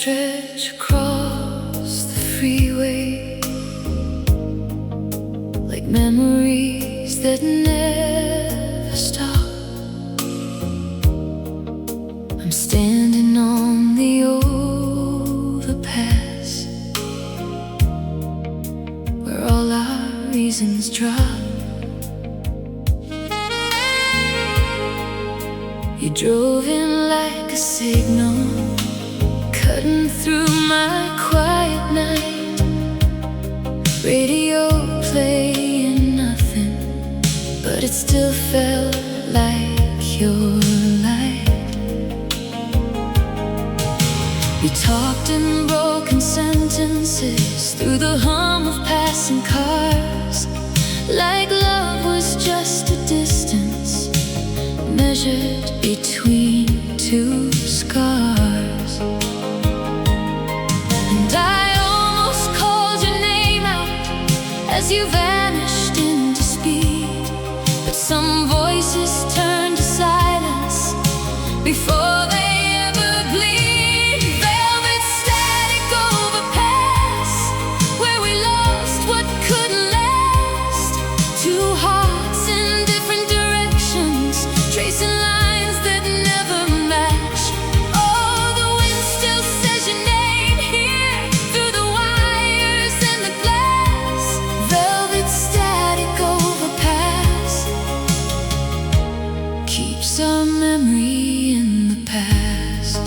stretch across the freeway, like memories that never stop. I'm standing on the overpass, where all our reasons drop. You drove in like a signal, cutting through my quiet night. Radio playing nothing, but it still felt like your light. We talked in broken sentences through the hum of passing cars, like love was just a distance measured between two scars. And I almost called your name out as you vanished into speed, but some voices turned to silence before they ever bleed. Velvet static overpass, where we lost what couldn't last. Two hearts in different directions, tracing lines that never match. Oh, the wind still says your name here through the wires and the glass. Velvet static overpass keeps our memory in the past.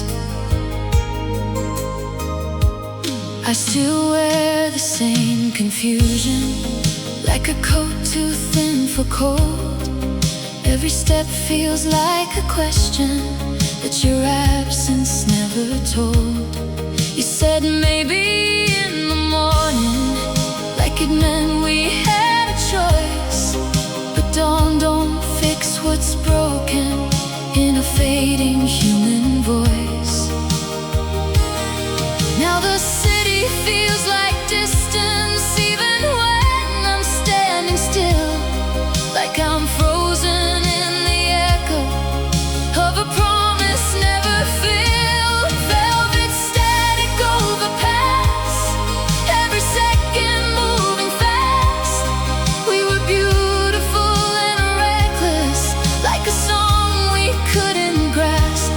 I still wear the same confusion, like a coat too thin for cold. Every step feels like a question that your absence never told. You said maybe in the morning, like it meant we had a choice. But dawn don't fix what's broken in a fading human voice. Now the city feels like distance, even when I'm standing still, like I'm frozen in the echo of a promise never filled. Velvet static overpass, every second moving fast. We were beautiful and reckless, like a song we couldn't grasp.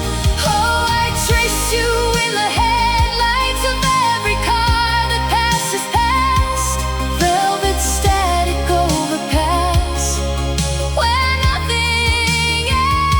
Oh, I trace you in the headlights of every car that passes past. Velvet static overpass, where nothing ever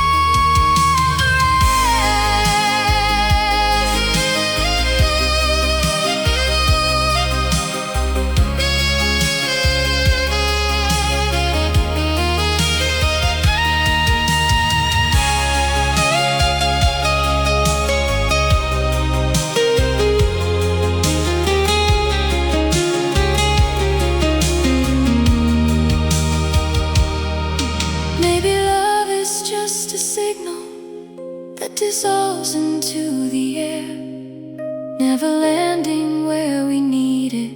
Maybe love is just a signal that dissolves into the air, never landing where we need it,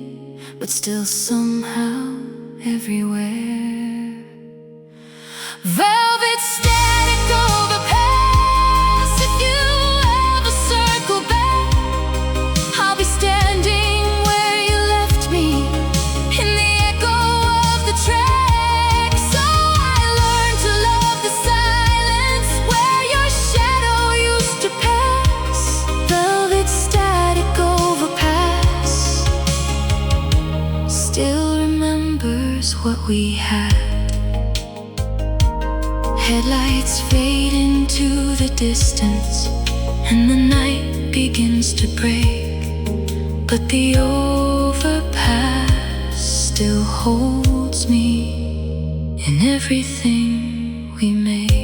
but still somehow everywhere. Velvet static overpass, if you ever circle back, I'll be standing where you left me, in the echo of the track. So I learned to love the silence where your shadow used to pass. Velvet static overpass still remembers what we had. Headlights fade into the distance, and the night begins to break, but the overpass still holds me in everything we make.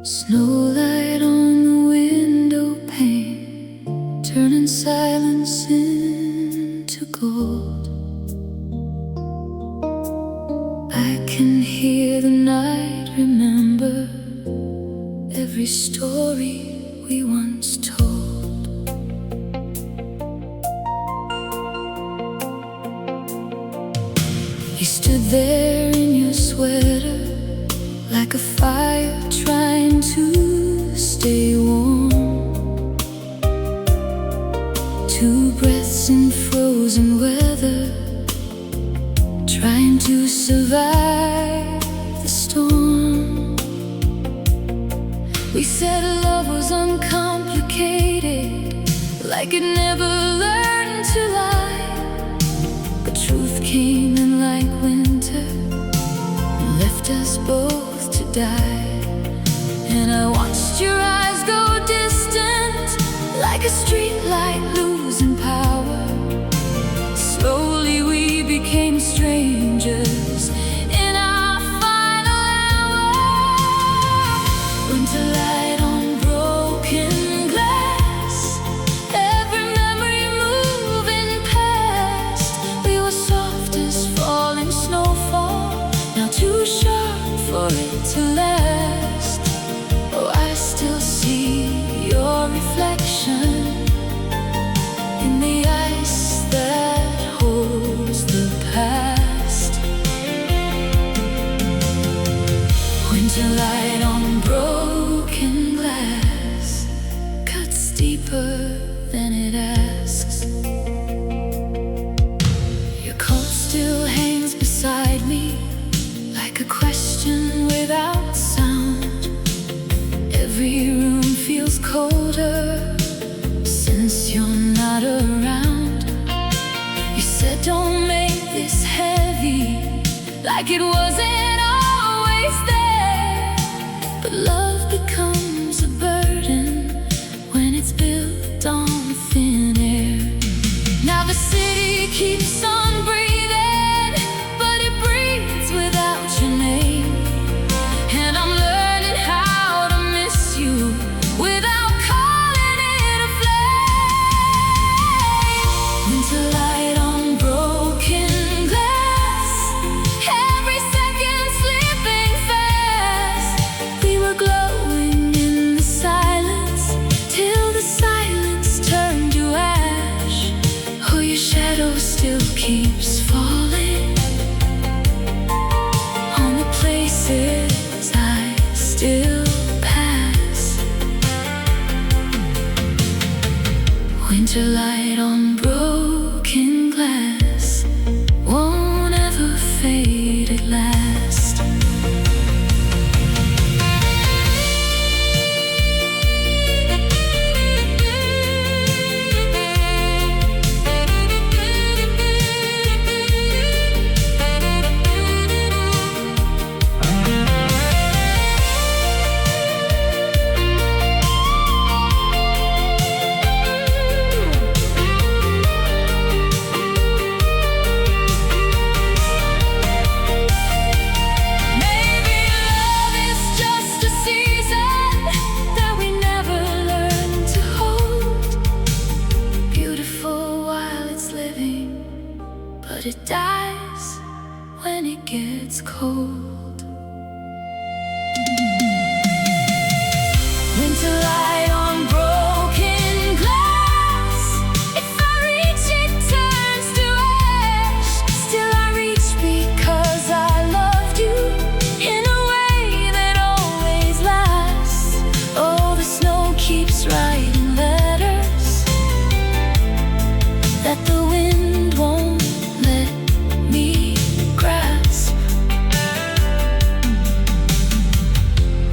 Snowlight on story we once told. You stood there in your sweater, like a fire trying to stay warm. 2 breaths in frozen weather, trying to survive the storm. We said love was uncomplicated, like it never learned to lie. But truth came in like winter and left us both to die. And I watched your eyes go distant, like a street light losing power. Slowly we became strangers in our final hour. Winterlight on broken glass, every memory moving past. We were soft as falling snowfall, now too sharp for it to last. Oh, I still see your reflection in the ice that holds the past. Winterlight on broken glass cuts deeper than it asks. Your coat still hangs beside me, like a question without sound. Every room feels colder since you're not around. You said don't make this heavy, like it wasn't always there. But love becomes a burden when it's built on thin air. Now the city keeps on breathing, but it breathes without your name. And I'm learning how to miss you without calling it a flame. Winterlight on broken glass, every second slipping fast. We were glowing in the silence, till the silence turned to ash. Oh, your shadow still keeps falling on the places I still pass. Winterlight on broken glass won't ever fade at last. Maybe love is just a season that we never learn to hold. Beautiful while it's living, but it dies when it gets cold. Winterlight on broken glass, if I reach it turns to ash. Still I reach because I loved you in a way that always lasts. Oh, the snow keeps writing letters that the wind won't let me grasp.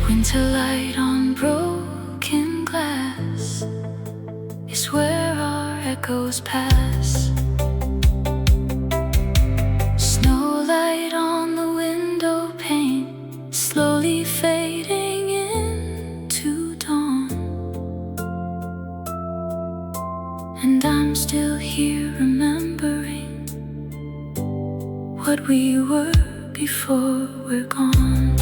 Winterlight on broken glass is where our echoes pass. Snowlight on the window pane, slowly fading into dawn. And I'm still here remembering what we were before we're gone.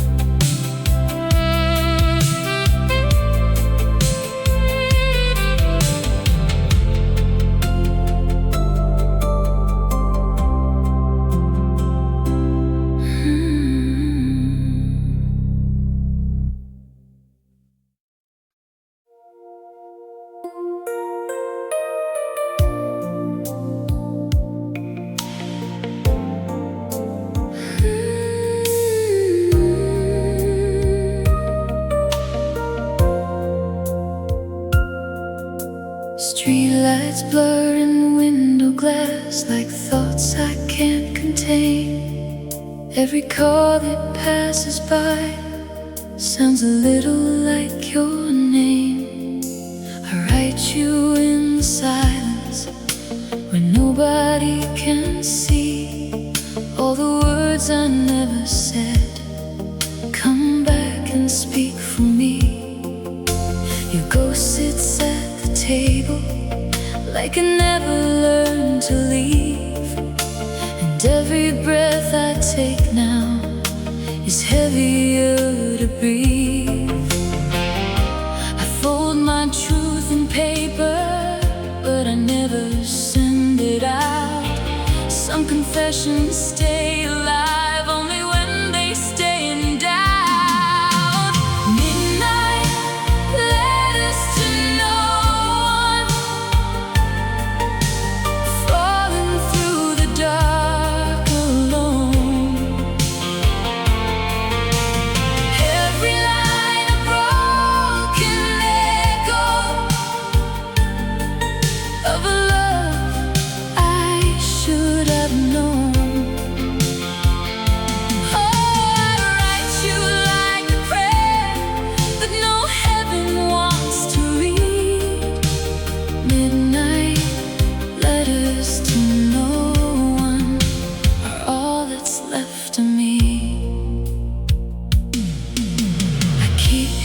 Streetlights blur in window glass like thoughts I can't contain. Every car that passes by sounds a little like your name. I write you in the silence when nobody can see. All the words I never said, come back and speak for me. Your ghost sits at the table like I never learned to leave. And every breath I take now is heavier to breathe. I fold my truth in paper, but I never send it out. Some confessions stay alive only when they stay in doubt. Midnight letters to no one, falling through the dark alone. Every line a broken echo of a love I should have known.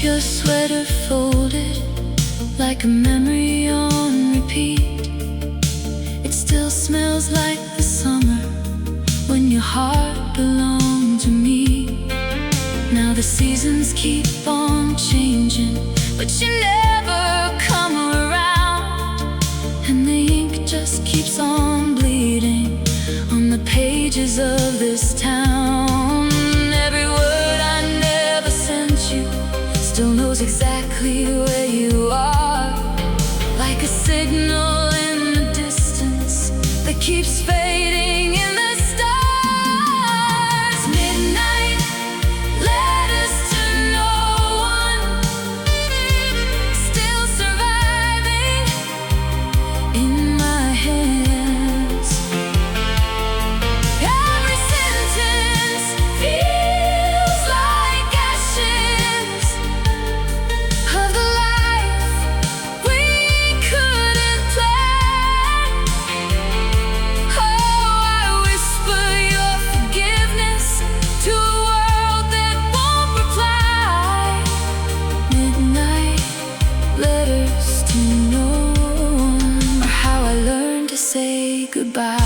Your sweater folded like a memory on repeat. It still smells like the summer when your heart belonged to me. Now the seasons keep on changing, but you never come around. And the ink just keeps on bleeding on the pages of this town. Every word I never sent you still knows exactly where you are, like a signal in the distance that keeps fading in the stars. Midnight letters to no one, still surviving in my hands. Every sentence feels like ashes of the life we couldn't plan. Oh, I whisper your forgiveness to a world that won't reply. Midnight letters to no one, or how I learned to say goodbye.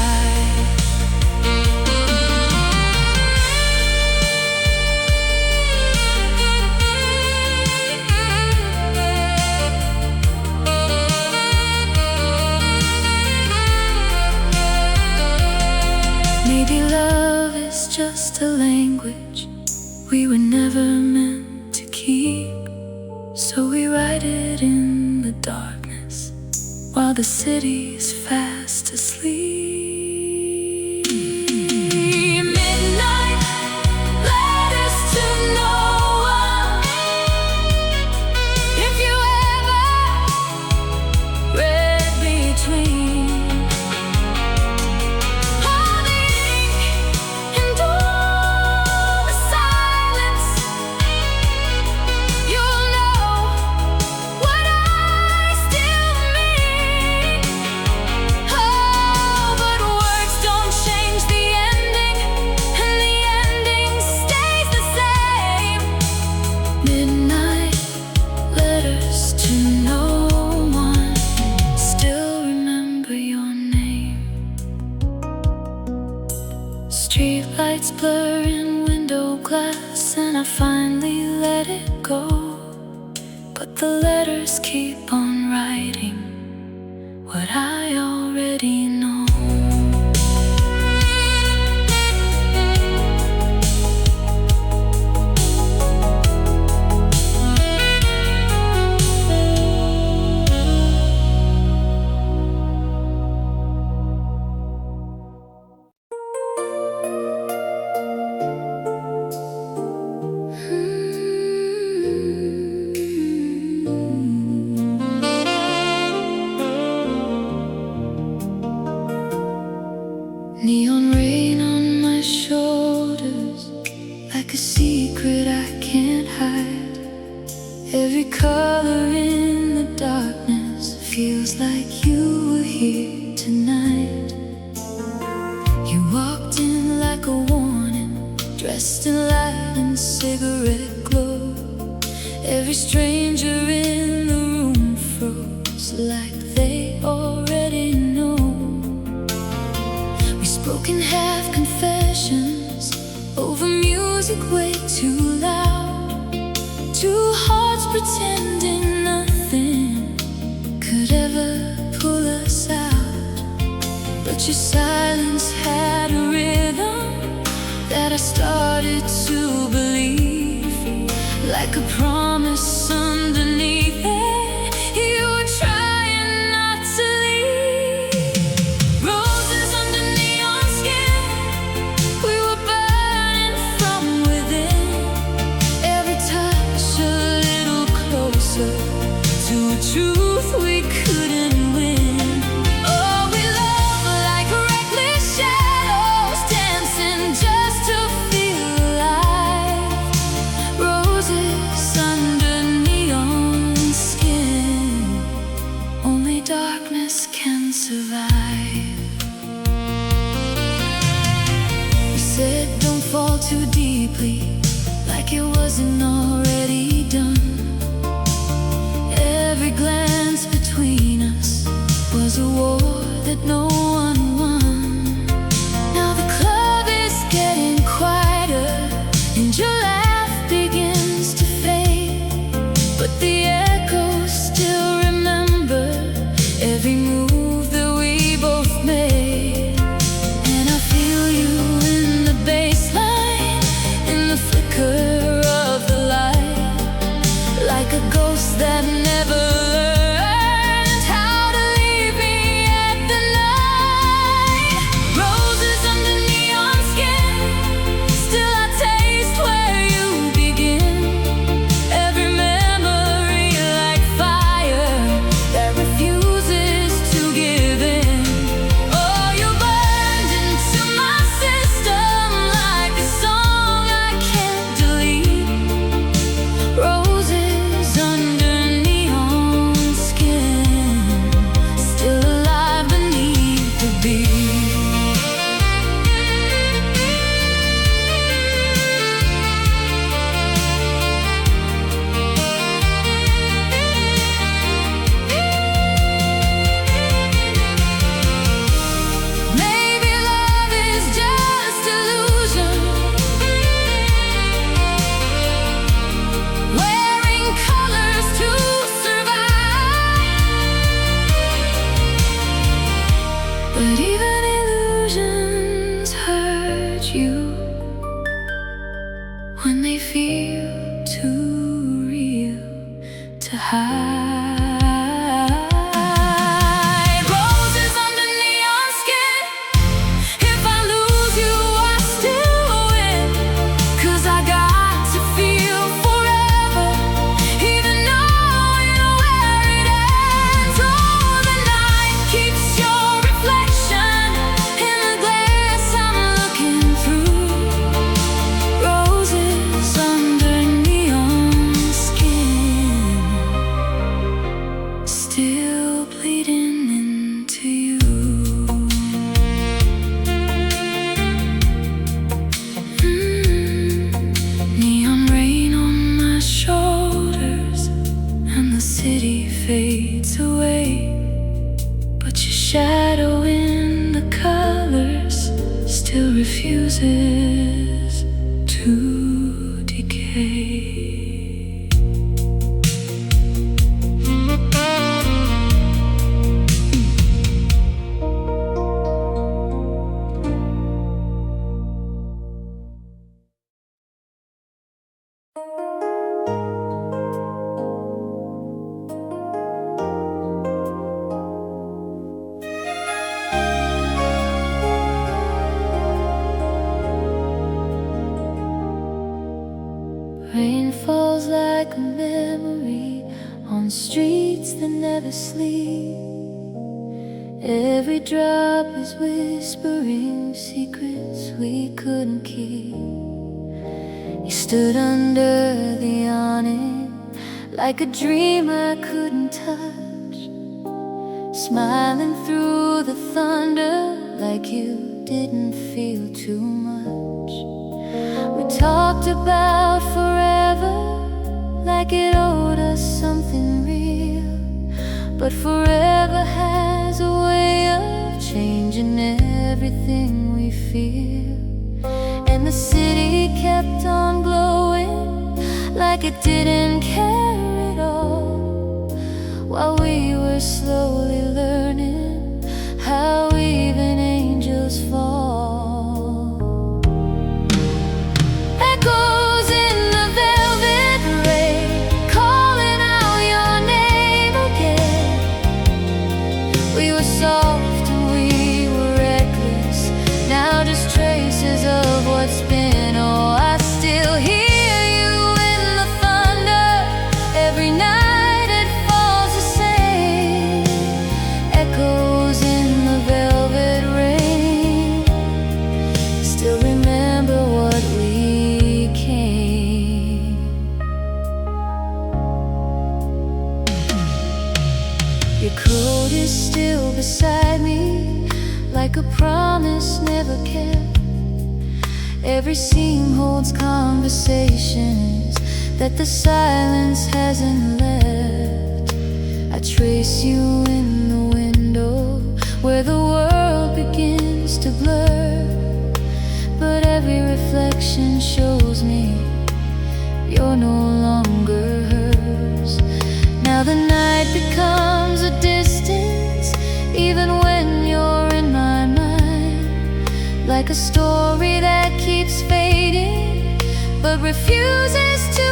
Maybe love is just a language we were never meant to keep, so we write it in the darkness while the city's fast asleep. Midnight letters to no one. If you ever read between all the ink and all the silence, you'll know what I still mean. Oh, but words don't change the ending, and the ending stays the same. Midnight letters to no one, still remember your name. Streetlights blur in window glass, and I finally let it go. But the letters keep on writing what I already know. pretending nothing could ever pull us out. But your silence had a rhythm that I started to believe, like a promise underneath it. You were trying not to leave. Roses under neon skin, we were burning from within. Every touch a little closer to a truth we couldn't win. Oh, we love like reckless shadows, dancing just to feel alive. Roses under neon skin, only darkness can survive. You said don't fall too deeply, like it wasn't already done. Every glance between us was a war that no one won. Now the club is getting quieter and your laugh begins to fade, but the echoes still remember every move that we both made. And I feel you in the baseline, in the flicker of the light, like a ghost that never learned how to leave me at the night. Roses under neon skin, still I taste where you begin. Every memory like fire that refuses to give in. Oh, you burned into my system like a song I can't delete. Roses under neon skin, still alive beneath the beat. Maybe love is just illusion, wearing colors to survive. But even illusions hurt you when they feel too real to hide. Roses under neon skin, if I lose you I still win. 'Cause I got to feel forever, even knowing where it ends. Oh, the night keeps your reflection in the glass I'm looking through. Roses under neon skin, still bleeding into you. Neon rain on my shoulders, and the city fades away. But your shadow in the colors still refuses to decay. Rain falls like a memory on streets that never sleep. Every drop is whispering secrets we couldn't keep. You stood under the awning like a dream I couldn't touch, smiling through the thunder like you didn't feel too much. We talked about forever like it owed us something real, but forever has a way of changing everything we feel. And the city kept on glowing like it didn't care at while we were slowly learning how even angels fall. Echoes in the velvet rain, calling out your name again. We were soft and we were reckless, now just traces of what's been. Oh, I still hear you in the thunder every night. Echoes in the velvet rain, still remember what we came. Your coat is still beside me, like a promise never kept. Every seam holds conversations that the silence hasn't left. I trace you in the window where the world begins to blur, but every reflection shows me you're no longer hers. Now the night becomes a distance, even when you're in my mind, like a story that keeps fading but refuses to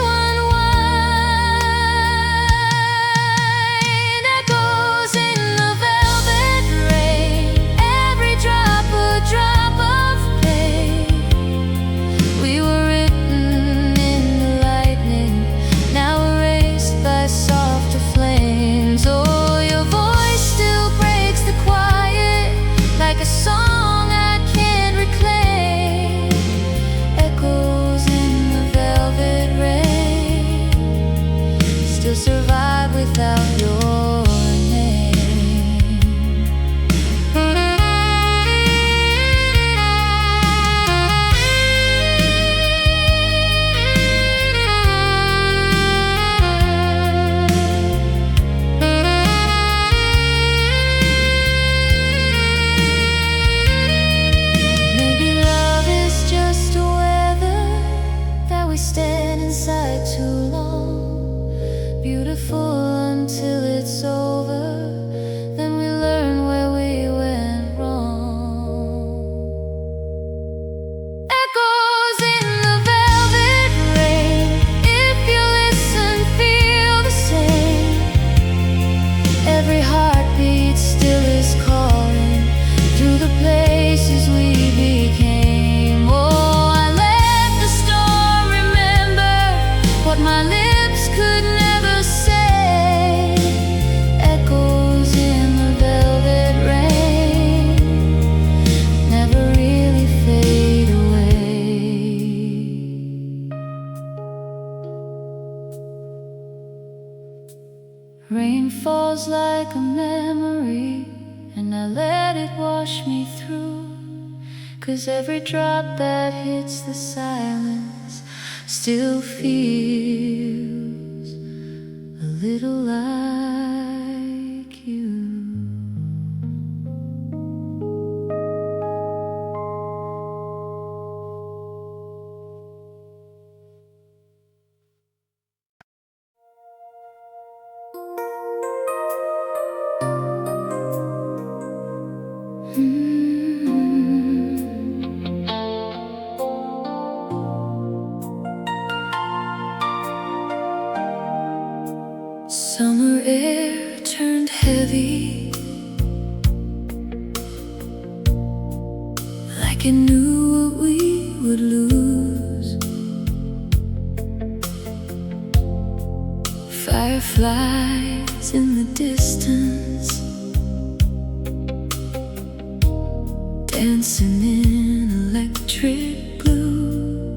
survive without your name. Maybe love is just a weather that we stand inside too long. Beautiful until it's over, then we learn where we went wrong. Echoes in the velvet rain, if you listen, feel the same. Every heartbeat still is calling through the places we became. Oh, I let the storm remember what my lips could never say. Echoes in the velvet rain never really fade away. Rain falls like a memory, and I let it wash me through, 'cause every drop that hits the silence still feels a little like you. Summer air turned heavy, like it knew what we would lose. Fireflies in the distance, dancing in electric blue.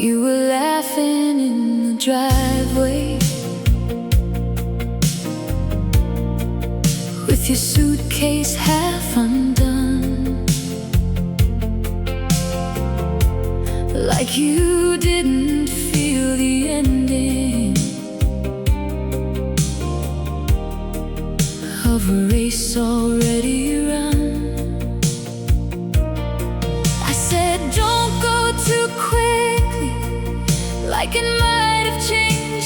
You were laughing in the driveway with your suitcase half undone, like you didn't feel the ending of a race already run. I said, don't go too quickly, like it might have changed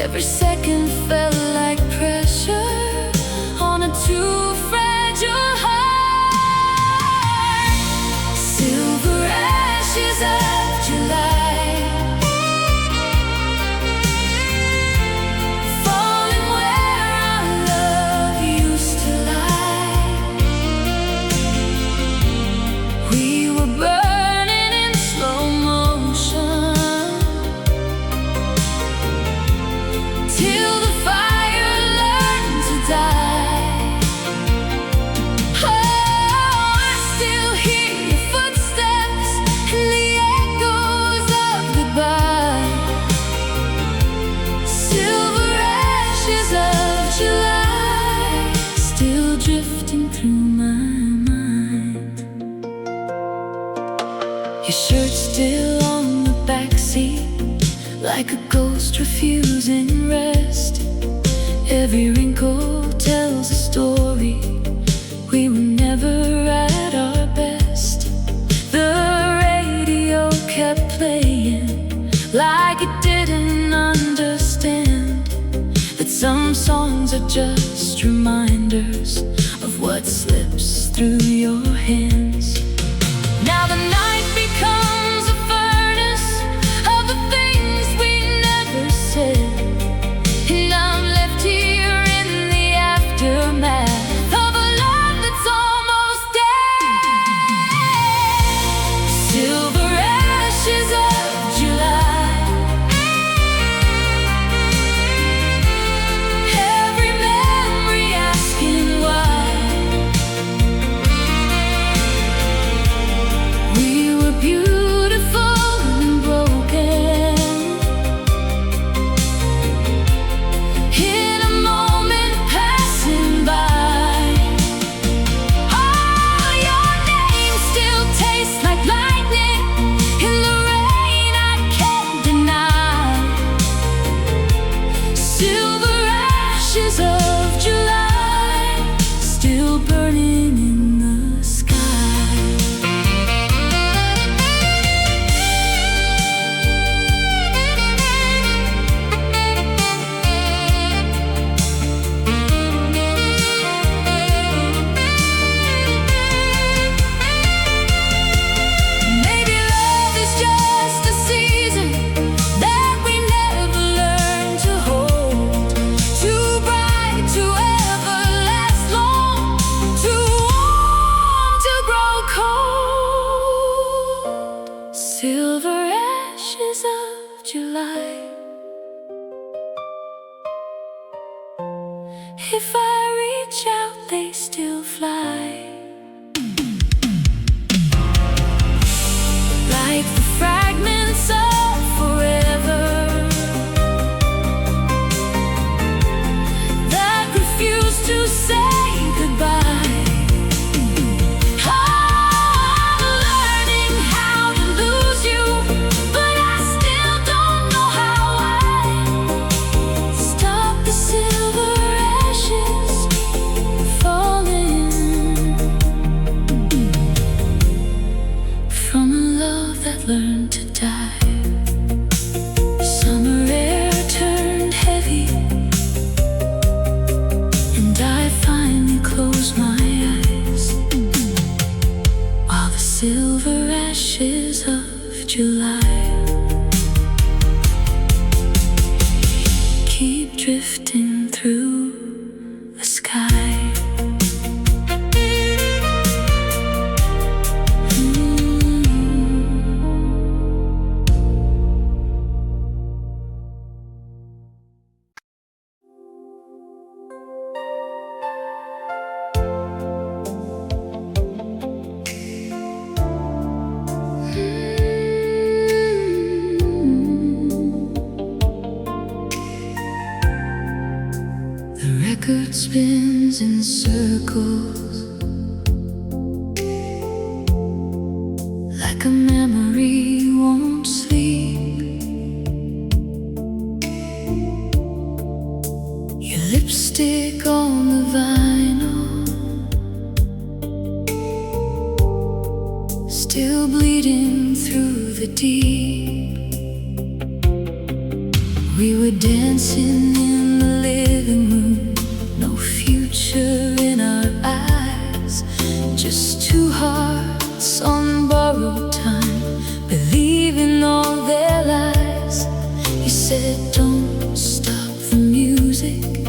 Every second felt like pressure on a too fragile heart. Silver ashes of July, falling where our love used to lie. We were burning in slow motion till the fire learned to die. Oh, I still hear your footsteps and the echoes of goodbye. Silver ashes of July, still drifting through my mind. Your shirt still on the backseat, like a ghost refusing rest. Every wrinkle tells a story. We were never at our best. The radio kept playing like it didn't understand that some songs are just reminders of what slips through your hands. Now the night becomes a furnace of the things we never said, and I'm left here in the aftermath of a love that's almost dead. Silver ashes of July, every memory asking why. We were beautiful and broken in a moment passing by. Oh, your name still tastes like lightning in the rain I can't deny. Silver ashes of July, still burning in the sky. Maybe love is just a season that we never learn to hold. Too bright to ever last long, too warm to grow cold. Silver ashes of July. If I reach out, they still fly. Like the fragments of forever that refuse to say goodbye. I'm learning how to lose you, but I still don't know how I stop the silver ashes falling from a love that learned to die. Summer air turned heavy, and I finally closed my eyes, while the silver ashes of July keep drifting through the sky. The record spins in circles like a memory won't sleep. Your lipstick on the vinyl, still bleeding through the deep. We were dancing in the living room, no future in our eyes, just two hearts on borrowed time, believing all their lies. You said don't stop the music,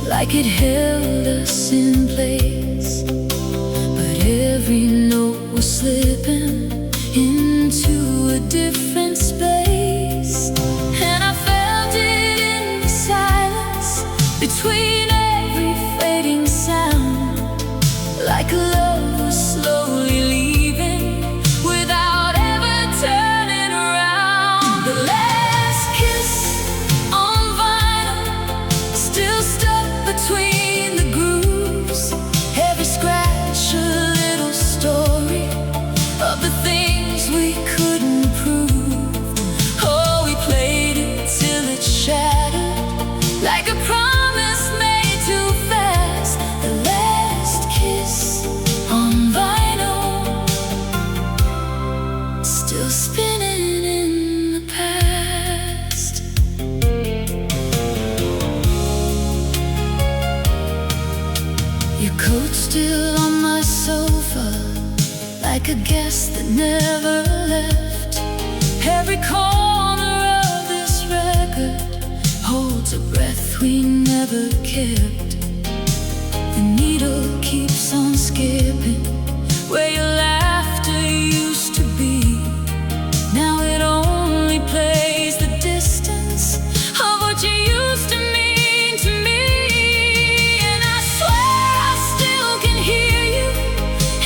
like it held us in place, but every note was slipping into a different space. And I felt it in the silence between every fading sound, like love was slowly leaving without ever turning around. The last kiss on vinyl, still stuck between the grooves, every scratch a little story of the things we couldn't prove. Oh, we played it till it shattered, like a promise made too fast. The last kiss on vinyl, still spinning in the past. Your coat still on my sofa, like a guest that never left. Every corner of this record holds a breath we never kept. The needle keeps on skipping where your laughter used to be. Now it only plays the distance of what you used to mean to me. And I swear I still can hear you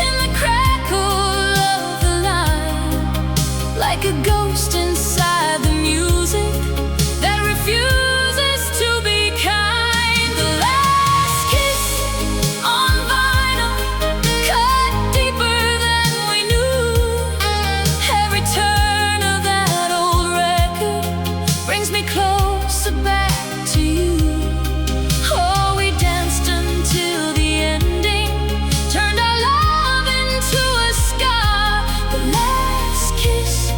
in the crackle of the line, like a ghost inside the music that refuses to be kind. The last kiss on vinyl, cut deeper than we knew. Every turn of that old record brings me closer back to you. Oh, we danced until the ending, turned our love into a scar. The last kiss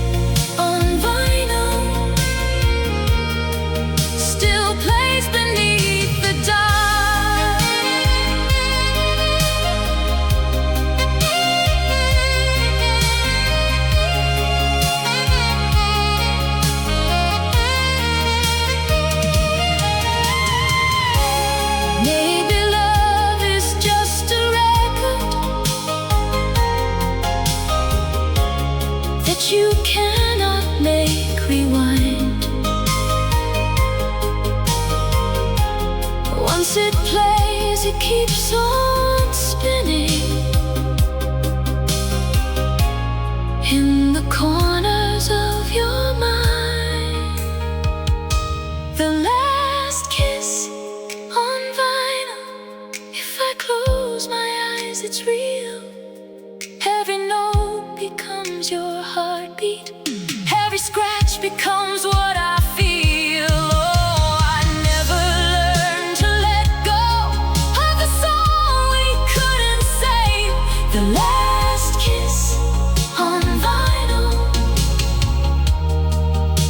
on vinyl still plays beneath the dark. Maybe love is just a record that you cannot make rewind. Once it plays, it keeps on spinning in the corners of your mind. The last kiss on vinyl, if I close my eyes, it's real. Every note becomes your heartbeat, every scratch becomes what I feel. Oh, I never learned to let go of the song we couldn't save. The last kiss on vinyl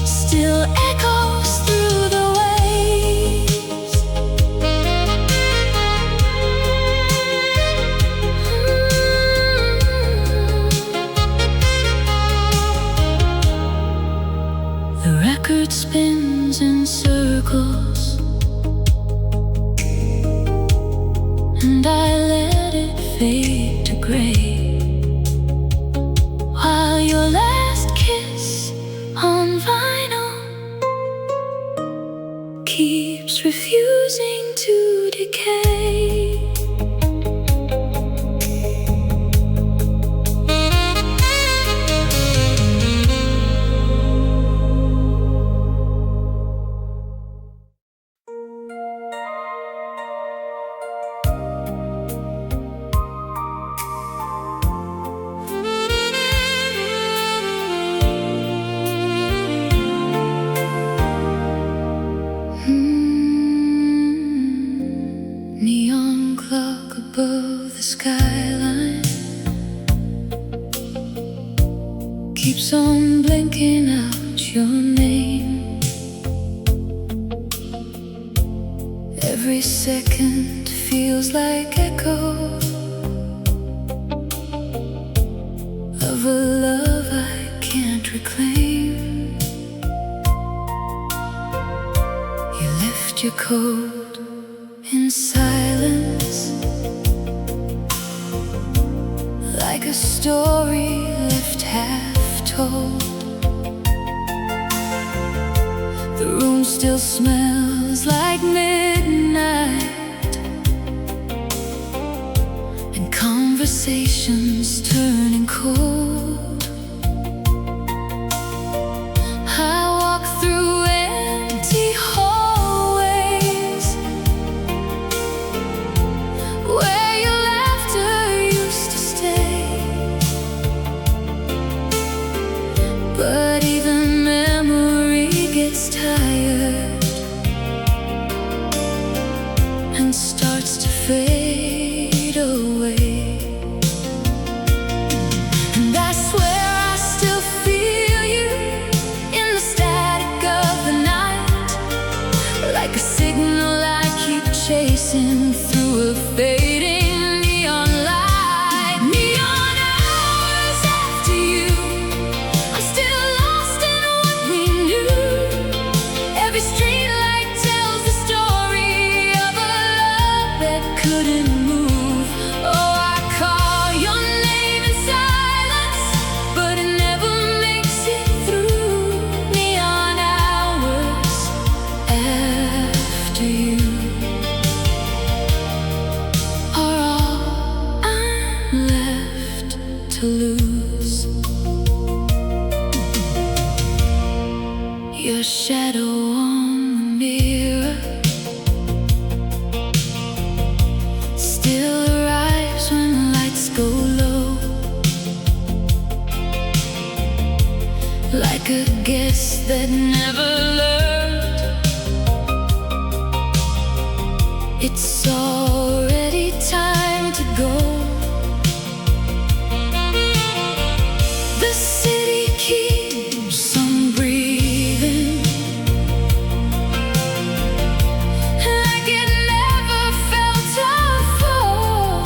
still echoes through the waves. The record spins in circles, and I let it fade to gray, while your last kiss on vinyl keeps refusing to decay. Neon clock above the skyline keeps on blinking out your name. Every second feels like echo of a love I can't reclaim. You left your coat in silence, like a story left half told. The room still smells like midnight, and conversations turning cold. I walk through empty hallways where your laughter used to stay, but even memory gets tired and starts to fade away. And I swear I still feel you in the static of the night, like a signal I keep chasing through a fading neon light. Neon hours after you, I'm still lost in what we knew. Every streetlight tells the story of a love that couldn't move. Oh, I call your name in silence, but it never makes it through. Neon hours after you are all I'm left to lose. Your shadow on the mirror still arrives when the lights go low, like a guest that never learned. It's already time to go. The city keeps on breathing, like it never felt a fall.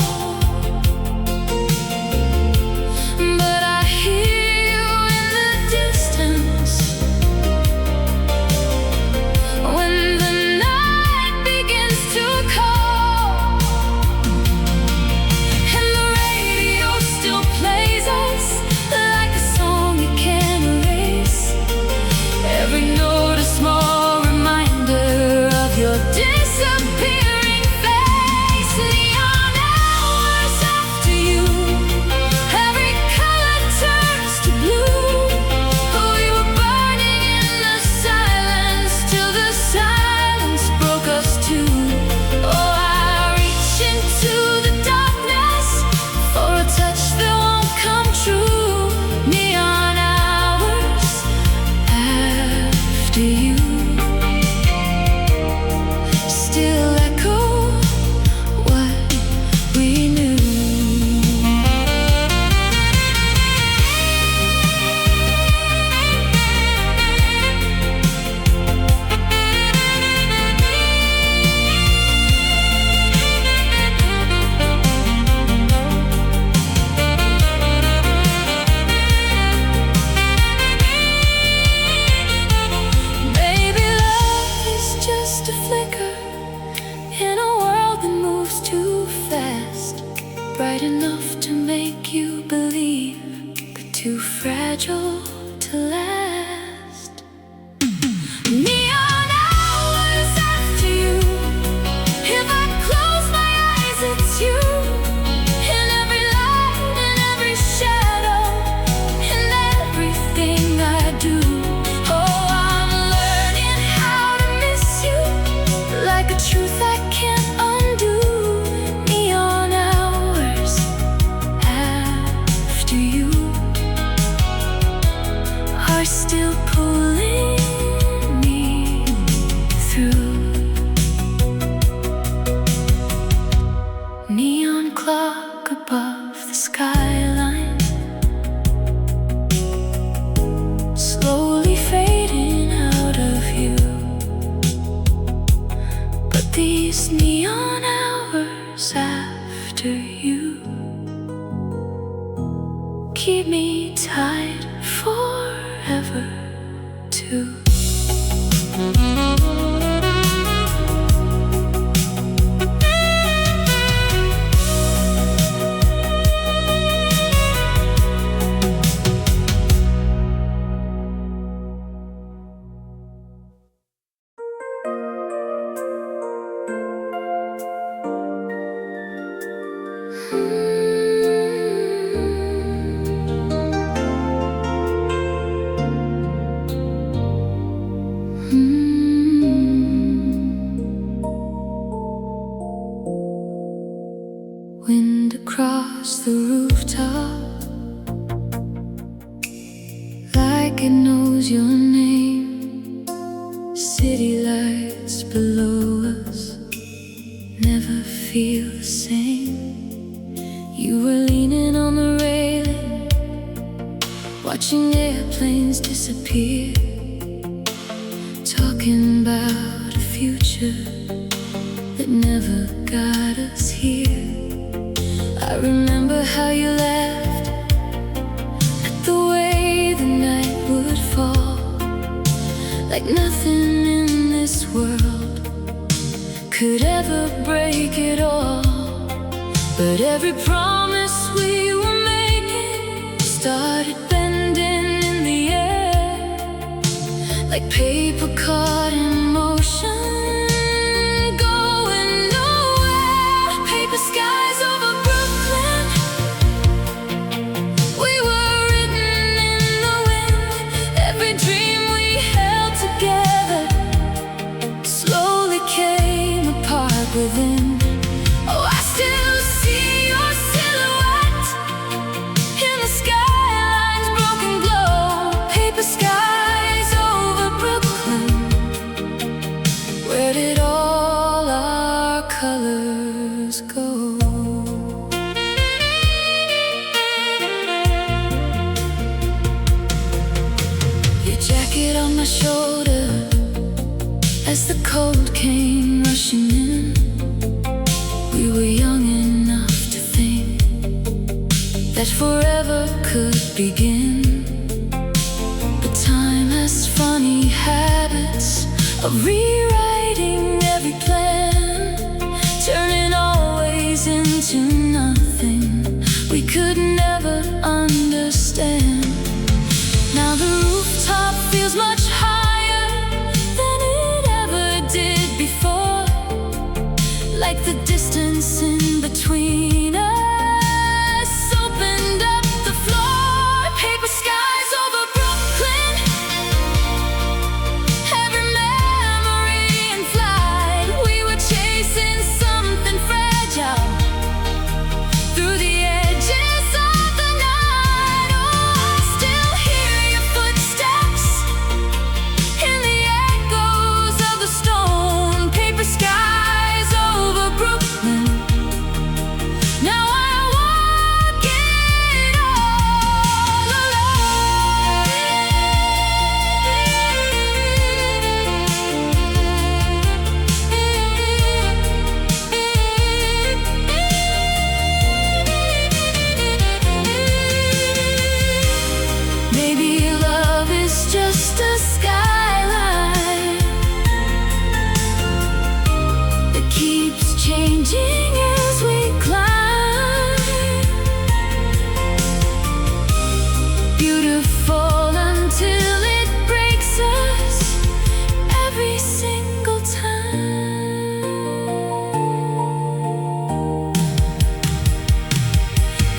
But I hear you in the distance when the night begins to call. these neon hours after you keep me tied forever too. Wind across the rooftop, like it knows your name. City lights below us never feel the same. You were leaning on the railing, watching airplanes disappear, talking about a future that never got us here. I remember how you laughed at the way the night would fall, like nothing in this world could ever break it all. But every promise we were making started bending in the air, like paper caught in motion, going nowhere. Paper skies over within. Oh, I still see your silhouette in the skyline's broken glow. Paper skies over Brooklyn. Where did all our colors go? Your jacket on my shoulder as the cold came rushing in. We were young enough to think that forever could begin. But time has funny habits of rewriting every plan, turning always into nothing we could never understand. Now the rooftop feels much higher than it ever did before, like the distance in between us opened up the floor. Paper skies over Brooklyn, every memory in flight. We were chasing something fragile through the edges of the night. Oh, I still hear your footsteps in the echoes of the stone. Paper skies over Brooklyn. Now I walk it all alone. Maybe love is just a skyline that keeps changing as we climb. Beautiful until it breaks us every single time.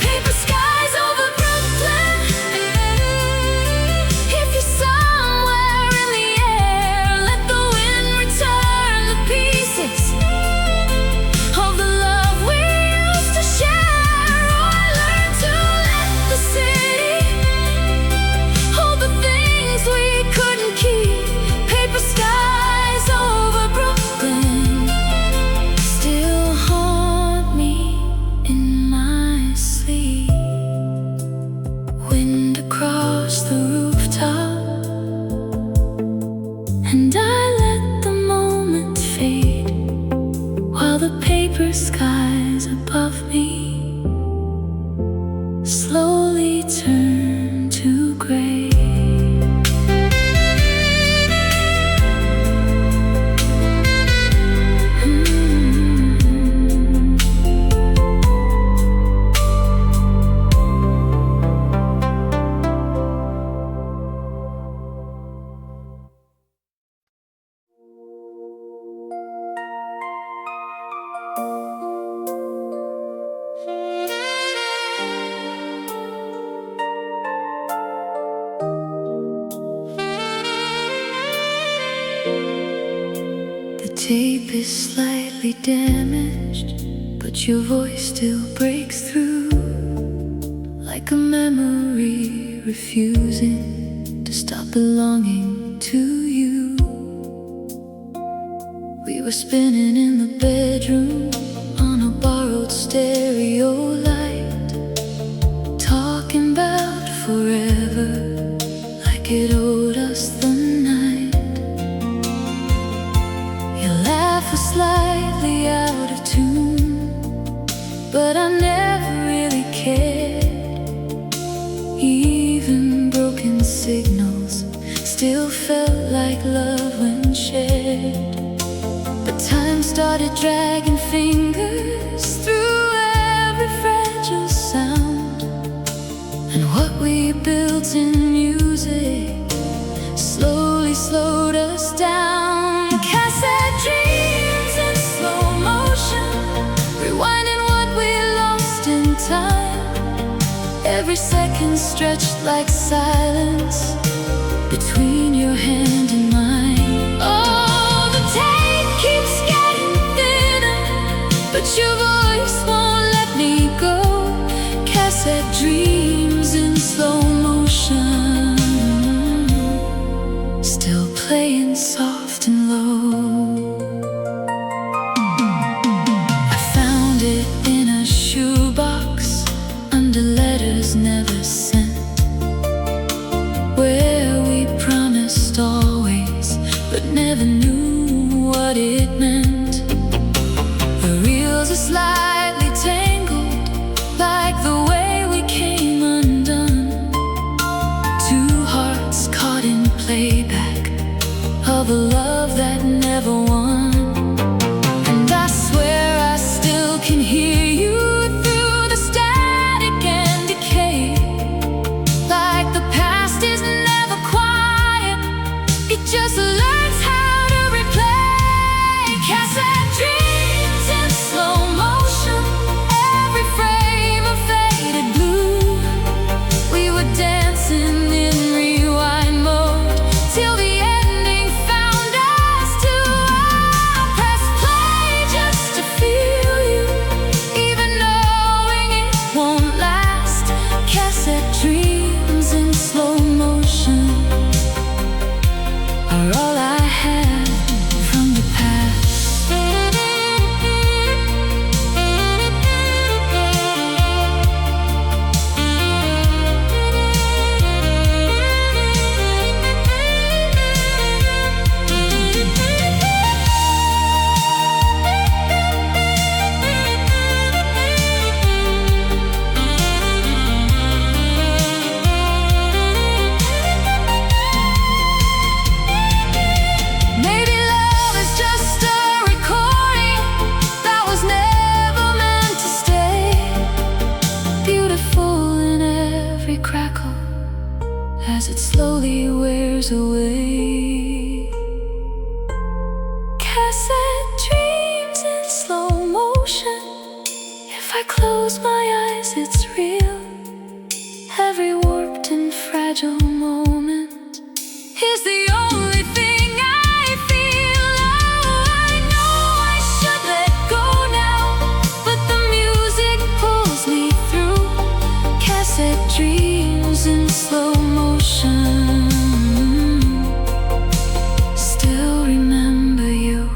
Paper skies over Brooklyn. If you're somewhere in the air, let the wind return the pieces of the clear skies above me slowly turn to gray. The tape is slightly damaged, but your voice still breaks through, like a memory refusing to stop belonging to you. We were spinning in the bedroom on a borrowed stereo light, talking about forever like it owed us the night. Your laugh was slightly out of tune, but I never really cared. Even broken signals still felt like love when shared. But time started dragging fingers through every fragile sound, and what we built in music slowly slowed us down. Cassette dreams in slow motion, rewinding what we lost in time. Every second stretched like silence between your hand and mine. Oh, the tape keeps getting thinner, but your voice won't let me go. Cassette dreams in slow motion, still playing soft and low. I found it in a shoebox under letters never sent, where we promised always but never knew what it meant. The reels are slightly tangled, like the way we came undone. Two hearts caught in playback of a love that never won. And I swear I still can hear you through the static and decay, like the past is never quiet, it just learns how to replay. Cassette dreams in slow motion, every frame a faded blue. We were dancing in rewind mode till the ending found us too. I press play just to feel you, even knowing it won't last. Cassette dreams in slow motion are all I had from the past. Maybe love is just a recording that was never meant to stay, beautiful in every crackle as it slowly wears away. Cassette dreams in slow motion, if I close my eyes it's real. Every warped and fragile moment is the only thing I feel. Oh, I know I should let go now, but the music pulls me through. Cassette dreams in slow motion, still remember you.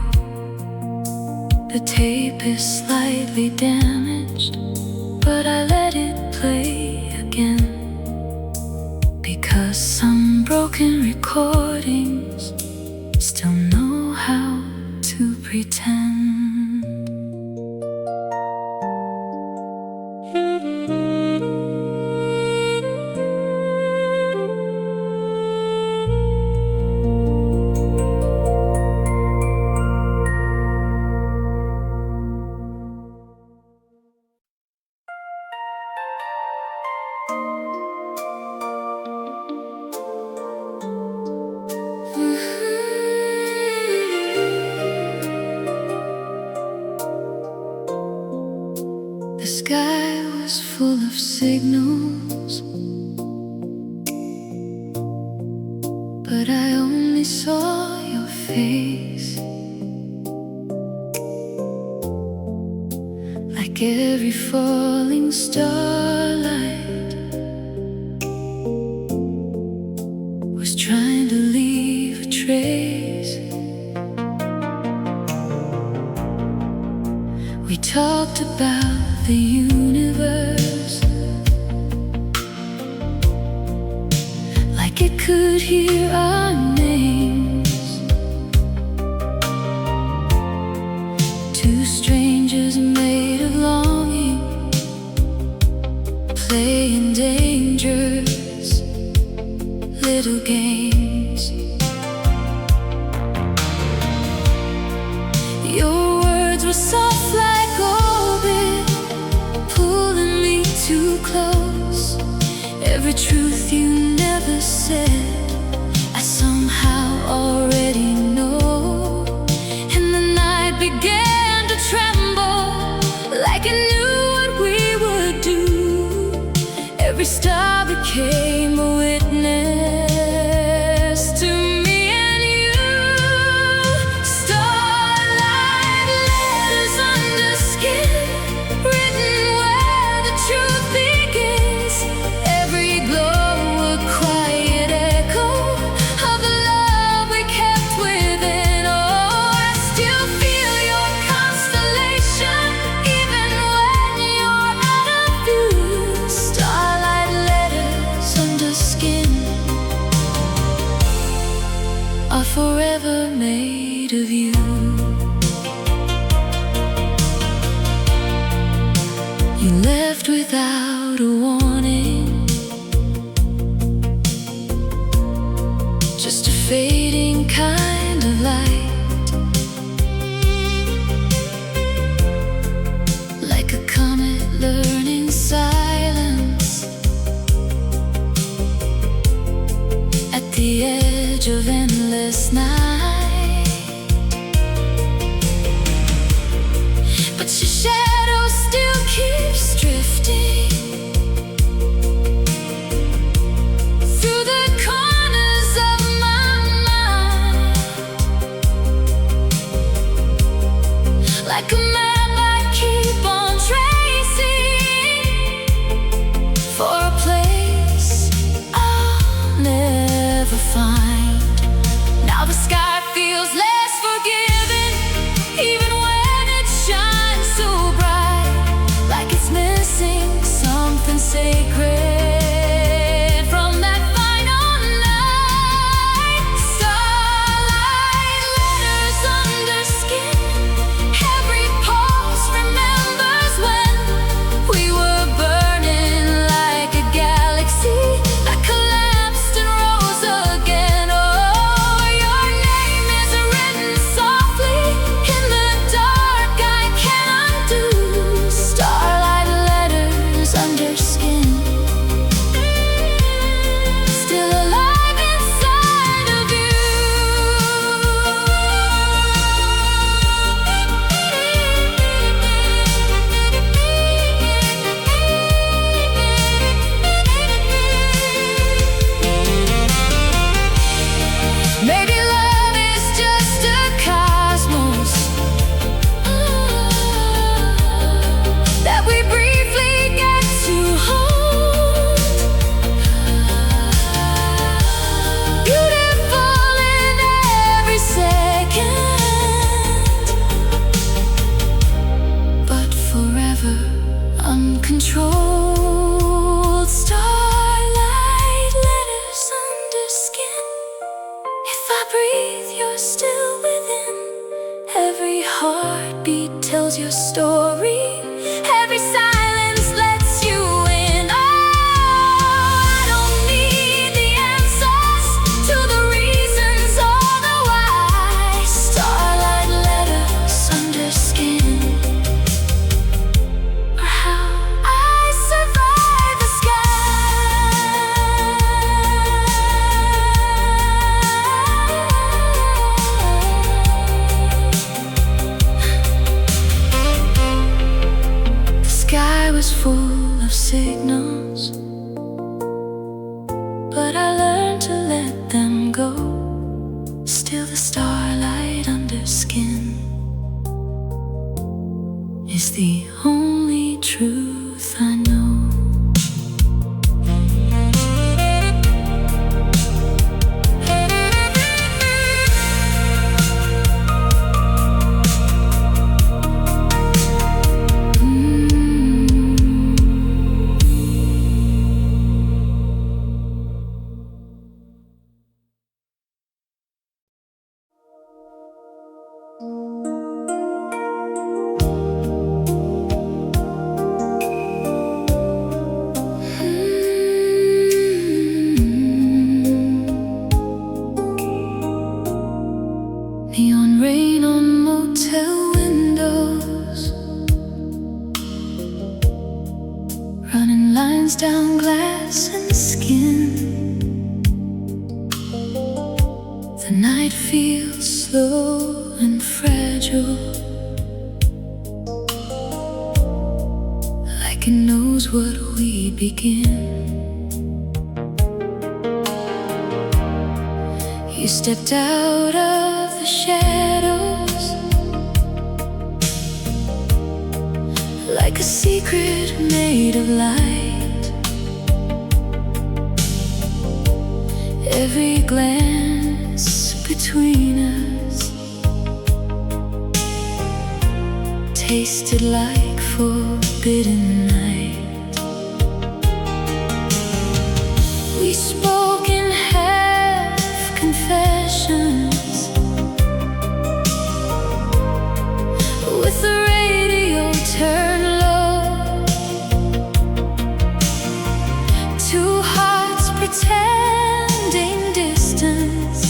The tape is slightly damaged, but I let it play again, because some broken recordings still know how to pretend. full of signals, but I only saw your face. Like every falling starlight was trying to leave a trace. We talked about the universe like it could hear our names. Two strangers made of longing, playing dangerous little games. Your words were soft like orbit, pulling me too close. Every truth you never said, I somehow already know. And the night began to tremble, like it knew what we would do. Every star became a witness to me and you. Starlight letters under skin, written where the truth begins. Every glow a quiet echo of the love we kept within. Oh, I still feel your constellation, even when you're out of view. Starlight letters under skin are forever made of you. You left without a warning, just a fading kind of light, like a comet learning silence at the edge of endless night. But your shadow still keeps drifting through the corners of my mind, like a map I keep on tracing for a place I'll never find. Now the sky feels less forgiving, even when it shines so bright, like it's missing something sacred from that final night. Starlight letters under skin, every pulse remembers when we were burning like a galaxy that collapsed and rose again. Oh, your name is written softly in the dark I can't undo. Starlight letters under skin, still alive inside of you. Maybe love is just a cosmos that we briefly get to hold, beautiful in every second, but forever uncontrolled. Starlight letters under skin, if I breathe, you're still within. Every heartbeat tells your story, every silence lets you in. Oh, I don't need the answers to the reasons or the why. Starlight letters under skin are how I survive the sky. rain on motel windows, running lines down glass and skin. The night feels slow and fragile, like it knows what we begin. You stepped out of the shadows, like a secret made of light. Every glance between us tasted like forbidden night. We spoke in half confessions, with the radio turned low. Two hearts pretending distance,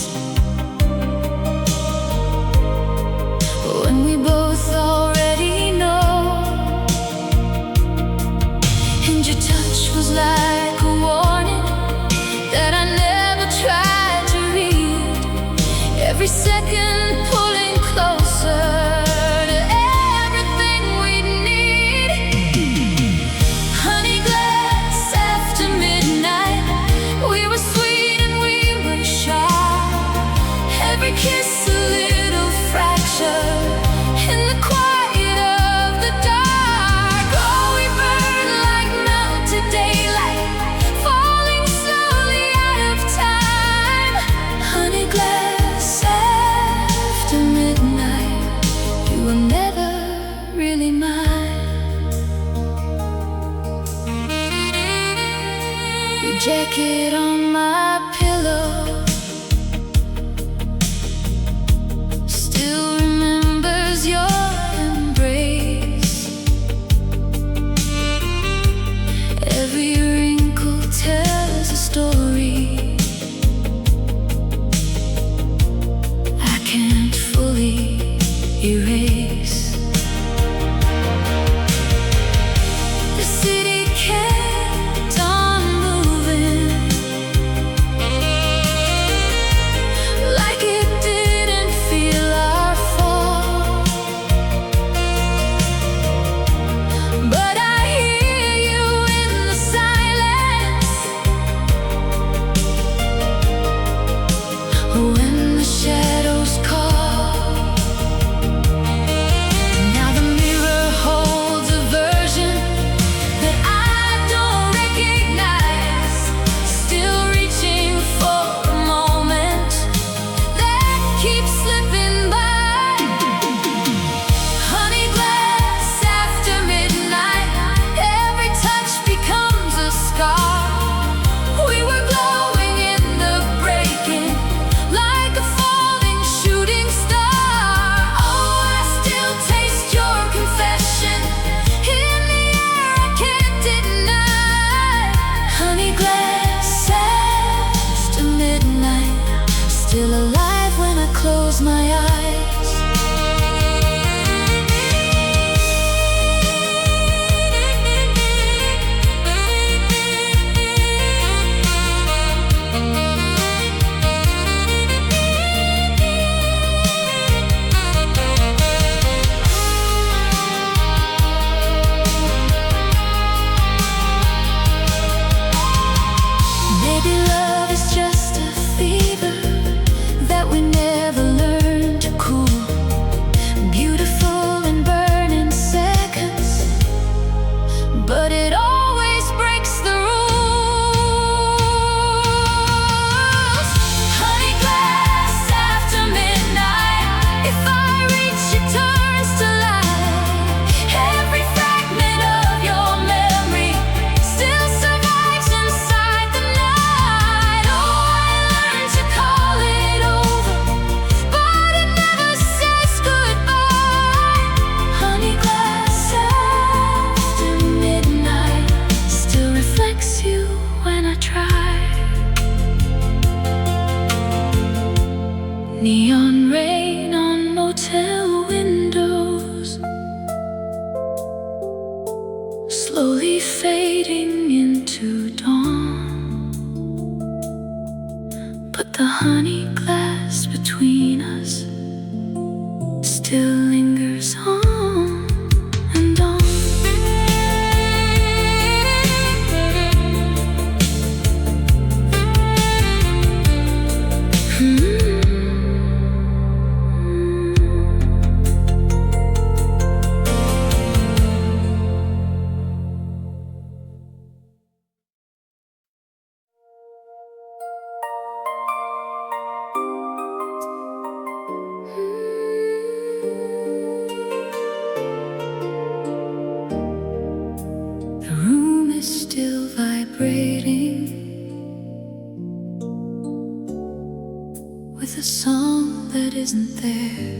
when we both already know. And your touch was like a warning that I never tried to read. Every second pulling closer to everything we need. Honeyglass after midnight, we were sweet and we were shy. Every kiss a little fracture in the quiet of the dark. Oh, we burn like melted daylight, falling slowly out of time. Honeyglass after midnight, you were never really mine. Your jacket on my pillow still remembers your embrace. Every wrinkle tells a story I can't fully erase. The city kept on moving, like it didn't feel our fault. But I hear you in the silence, when the shadows call. honeyglass between us still lingers on and on. Still vibrating with a song that isn't there,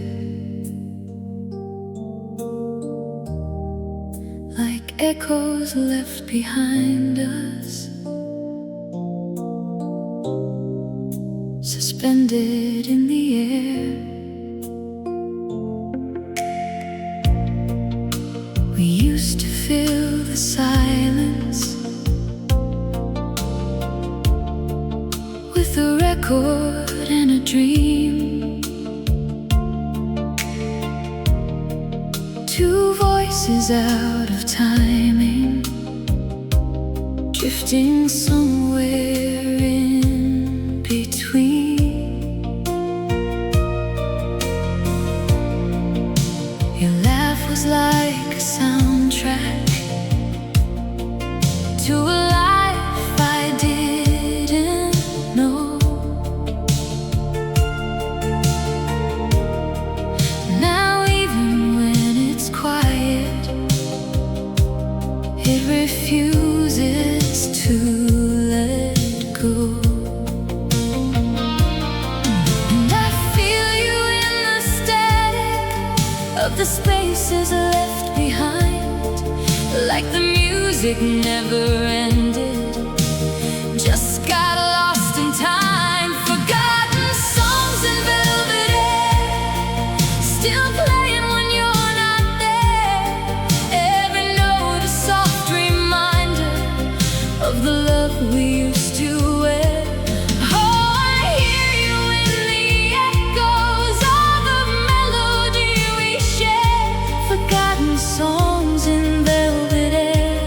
like echoes left behind us, suspended in the air. We used to fill the silence with a record and a dream, two voices out of timing, drifting somewhere in between. Your laugh was like a soundtrack to a life I didn't know. Now even when it's quiet, it refuses to let go. And I feel you in the static of the spaces left behind, like the music never ended, just got lost in time. Forgotten songs in velvet air, still playing when you're not there. Every note a soft reminder of the love we used to wear. Oh, I hear you in the echoes of the melody we share. Forgotten songs in velvet air,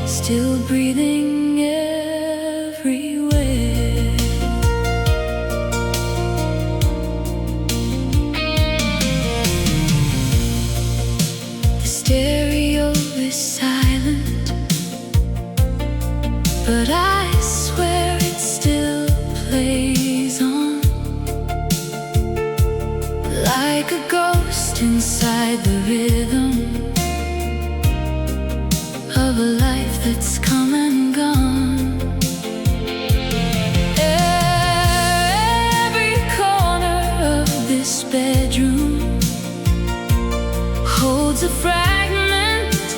still breathing everywhere. The stereo is silent, but I swear it still plays on, like a ghost inside the rhythm of a life that's come and gone. Every corner of this bedroom holds a fragment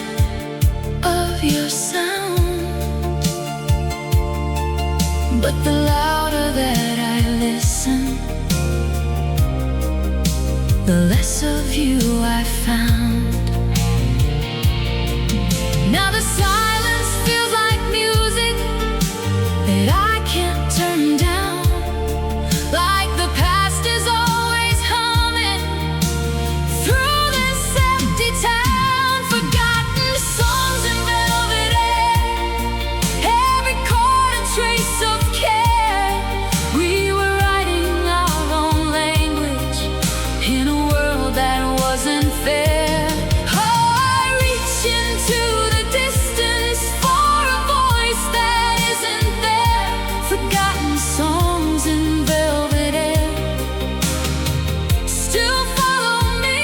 of your sound, but the louder that I listen, the less of you I found. Now the silence feels like music that I can't turn down, like the past is always humming through this empty town. Forgotten songs in velvet air, every chord a trace of care. We were writing our own language in a world that wasn't fair. Oh, I reach into the distance for a voice that isn't there. Forgotten songs in velvet air still follow me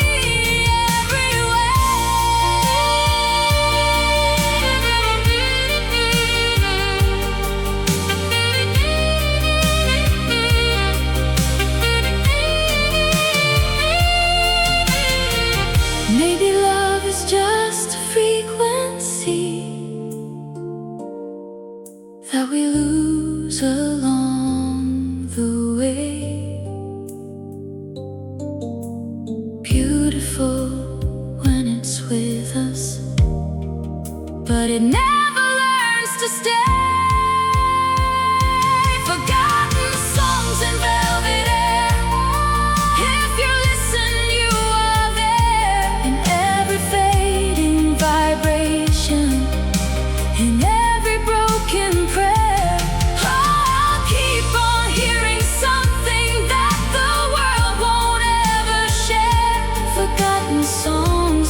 everywhere. Maybe love is just a frequency that we lose along the way. Beautiful when it's with us, but it never learns to stay. Forgotten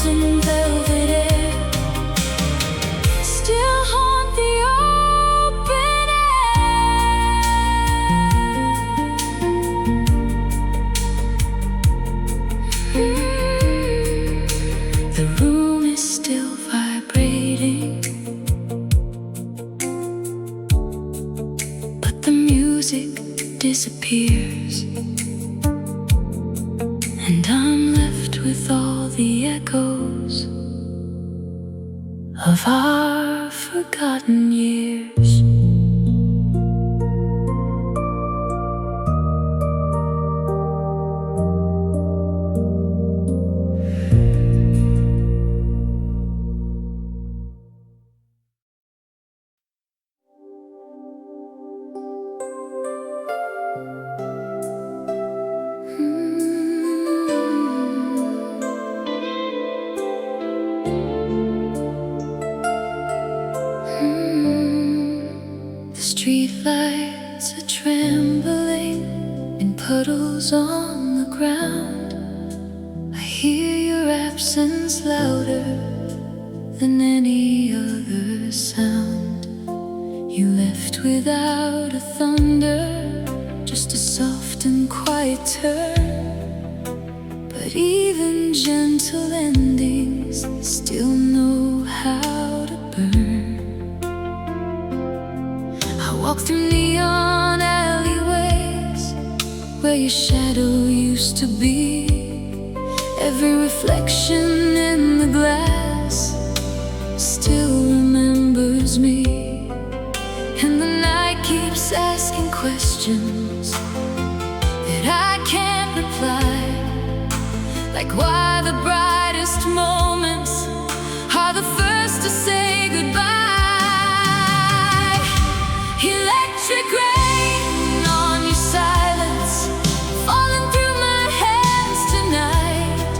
and velvet air still haunt the open air. The room is still vibrating, but the music disappears, and I'm left with all the echoes of our forgotten years. The streetlights are trembling in puddles on the ground. I hear your absence louder than any other sound. You left without a thunder, just a soft and quiet turn. But even gentle endings still know how to burn. I walk through neon alleyways where your shadow used to be. Every reflection in the glass still remembers me. And the night keeps asking questions that I can't reply, like why the brightest moments are the first to say goodbye. Electric rain on your silence, falling through my hands tonight.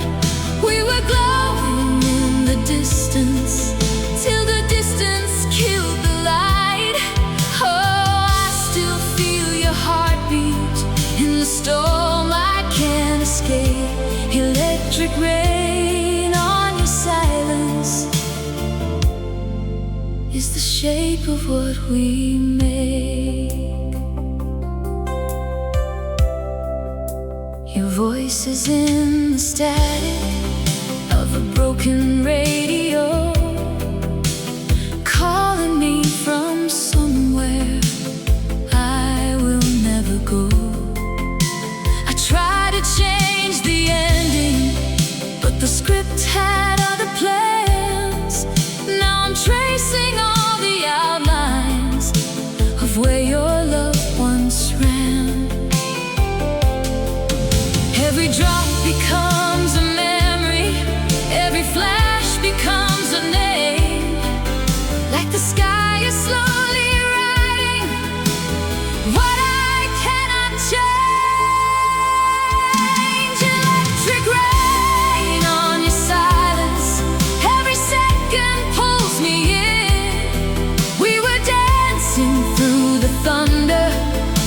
We were glowing in the distance till the distance killed the light. Oh, I still feel your heartbeat in the storm I can't escape. Electric rain on your silence is the shape of what we make. Your voice is in the static of a broken radio, calling me from somewhere I will never go. I try to change the ending, but the script had other plans. Now I'm tracing all the outlines of where your love once ran. Every drop becomes a memory, every flash becomes a name. Like the sky is slowly writing what I cannot change. Electric rain on your silence, every second pulls me in. We were dancing through the thunder,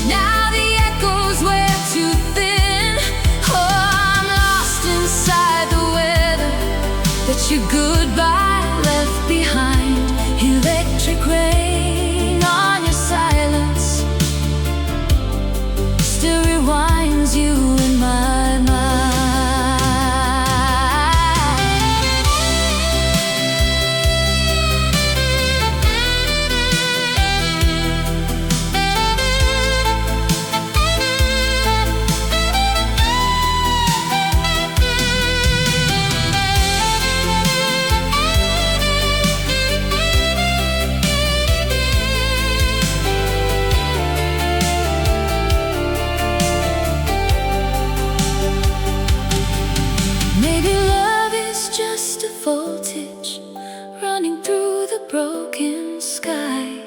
now the echoes were too thin. Oh, I'm lost inside the weather that your goodbye left behind. Electric rain on your silence still rewinds you in my mind. Maybe love is just a voltage running through the broken sky,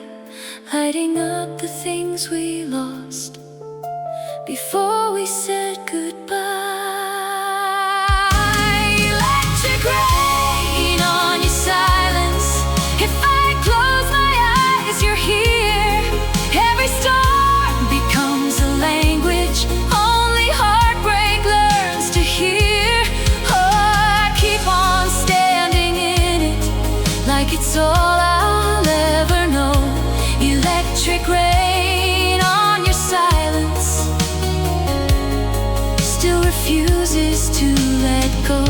lighting up the things we lost before we said goodbye. Electric rain on your silence, if I close my eyes you're here. Every storm becomes a language only heartbreak learns to hear. Oh, I keep on staying It's all I'll ever know. Electric rain on your silence still refuses to let go.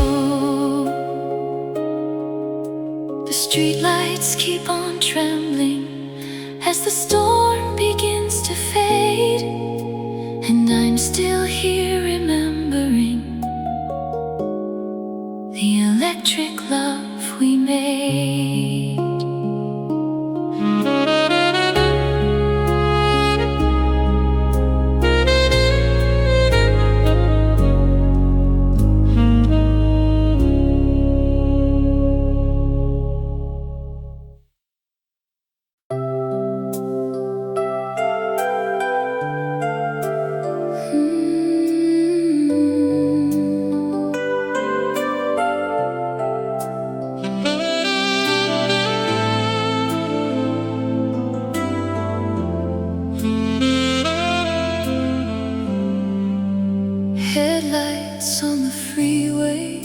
The streetlights keep on trembling as the storm begins to fade, and I'm still here remembering the electric love we made. Headlights on the freeway,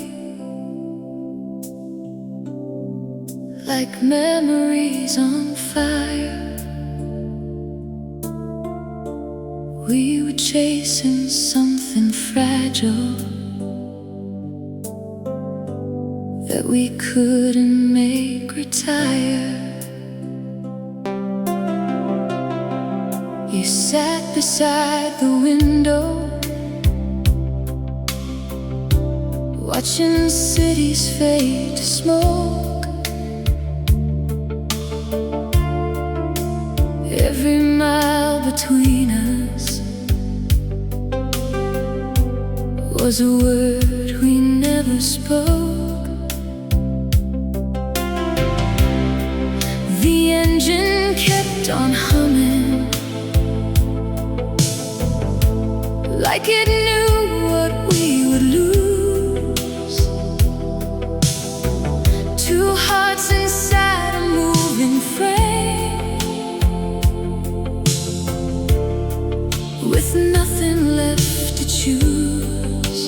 like memories on fire. We were chasing something fragile that we couldn't make retire. You sat beside the window, watching cities fade to smoke. Every mile between us was a word we never spoke. The engine kept on humming, like it knew what we would lose. Two hearts inside a moving frame, with nothing left to choose.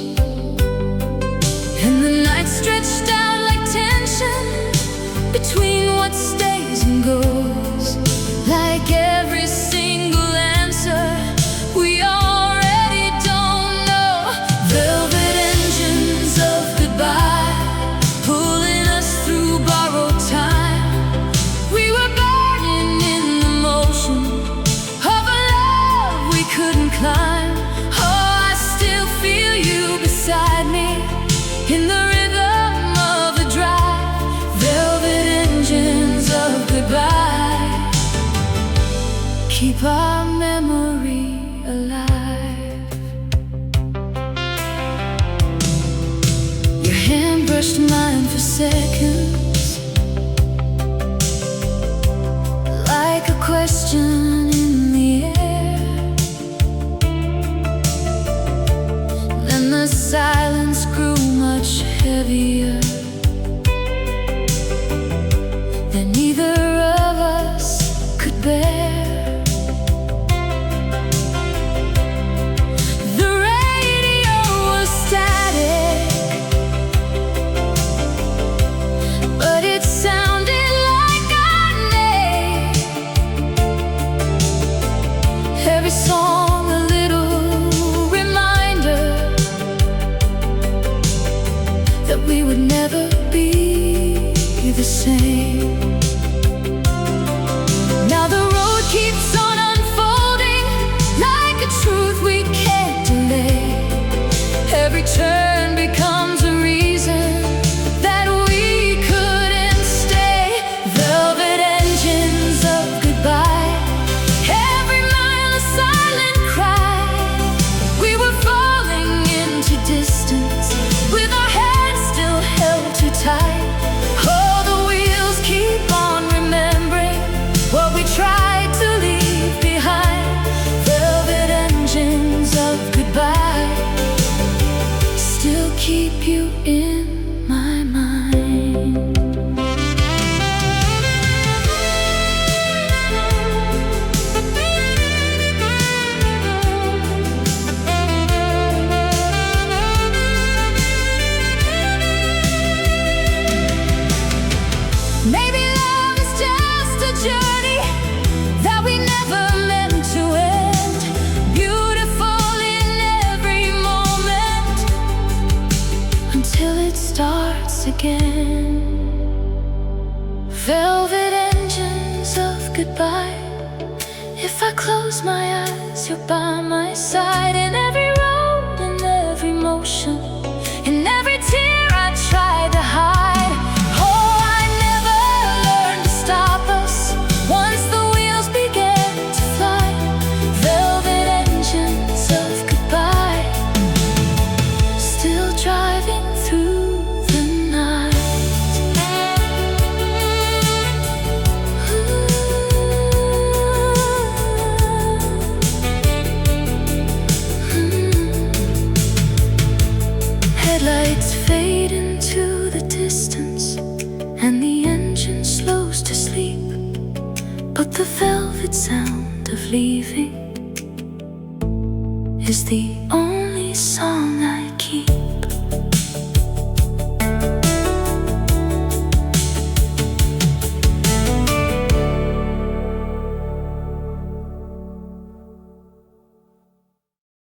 And the night stretched out like tension between what stays and goes, like every single answer we already don't know. Velvet engines of goodbye, pulling us through borrowed time. We were burning in the motion of a love we couldn't climb. Oh, I still feel you beside me in the rhythm of the drive. Velvet engines of goodbye, keep our memory alive. Your hand brushed mine for seconds, like a question in the air. Then the silence grew much heavier than either of us could bear. The radio was static, but it sounded like our name. Every song a little reminder that we would never be the same. Now the road keeps on unfolding like a truth we can't delay. Every turn becomes a reason that we couldn't stay. Velvet engines of goodbye, every mile a silent cry. We were falling into distance with our hands still held too tight. Oh, the wheels keep on remembering what we tried to leave behind. Velvet engines of goodbye still keep you in my mind. Maybe love starts again. Velvet engines of goodbye. If I close my eyes, you're by my side. In every road, in every motion,